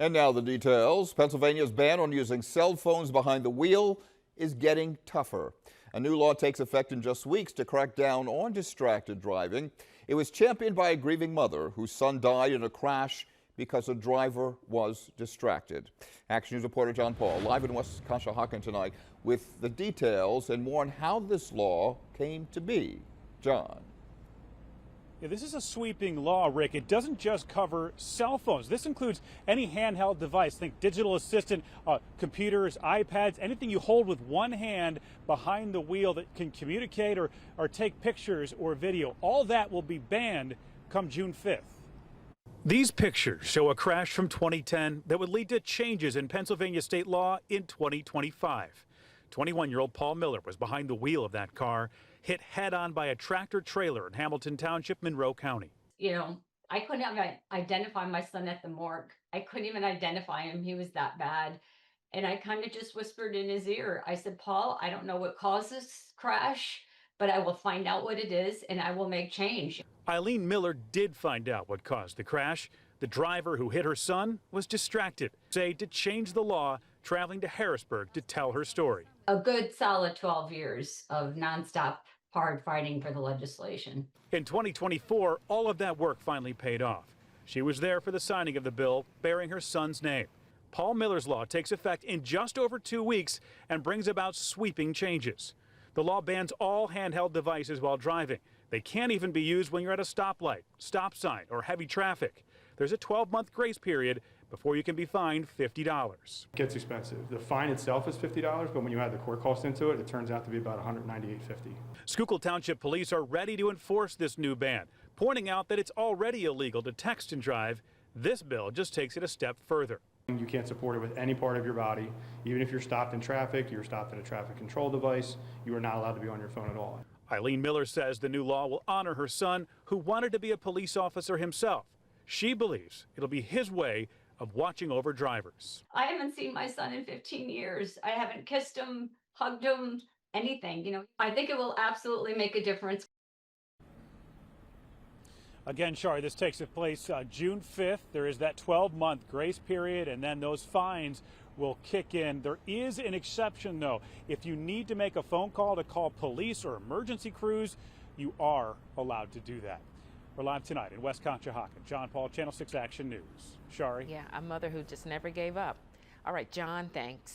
And now the details. Pennsylvania's ban on using cell phones behind the wheel is getting tougher. A new law takes effect in just weeks to crack down on distracted driving. It was championed by a grieving mother whose son died in a crash because a driver was distracted. Action News reporter John Paul live in West Conshohocken tonight with the details and more on how this law came to be. John. Yeah, this is a sweeping law, Rick. It doesn't just cover cell phones. This includes any handheld device. Think digital assistant, computers, iPads, anything you hold with one hand behind the wheel that can communicate or take pictures or video. All that will be banned come June 5th. These pictures show a crash from 2010 that would lead to changes in Pennsylvania state law in 2025. 21-year-old Paul Miller was behind the wheel of that car, hit head-on by a tractor-trailer in Hamilton Township, Monroe County. You know, I couldn't even identify my son at the morgue. I couldn't even identify him. He was that bad. And I kind of just whispered in his ear. I said, Paul, I don't know what caused this crash, but I will find out what it is and I will make change. Eileen Miller did find out what caused the crash. The driver who hit her son was distracted. Say to change the law, traveling to Harrisburg to tell her story. A good solid 12 years of nonstop hard fighting for the legislation. In 2024, all of that work finally paid off. She was there for the signing of the bill bearing her son's name. Paul Miller's law takes effect in just over 2 weeks and brings about sweeping changes. The law bans all handheld devices while driving. They can't even be used when you're at a stoplight, stop sign, or heavy traffic. There's a 12-month grace period before you can be fined $50. It gets expensive. The fine itself is $50, but when you add the court cost into it, it turns out to be about $198.50. Schuylkill Township police are ready to enforce this new ban, pointing out that it's already illegal to text and drive. This bill just takes it a step further. You can't support it with any part of your body. Even if you're stopped in traffic, you're stopped at a traffic control device, you are not allowed to be on your phone at all. Eileen Miller says the new law will honor her son, who wanted to be a police officer himself. She believes it'll be his way of watching over drivers. I haven't seen my son in 15 years. I haven't kissed him, hugged him, anything. You know, I think it will absolutely make a difference. Again, Shari, this takes place June 5th. There is that 12-month grace period, and then those fines will kick in. There is an exception, though. If you need to make a phone call to call police or emergency crews, you are allowed to do that. We're live tonight in West Conshohocken. John Paul, Channel 6 Action News. Shari? Yeah, a mother who just never gave up. All right, John, thanks.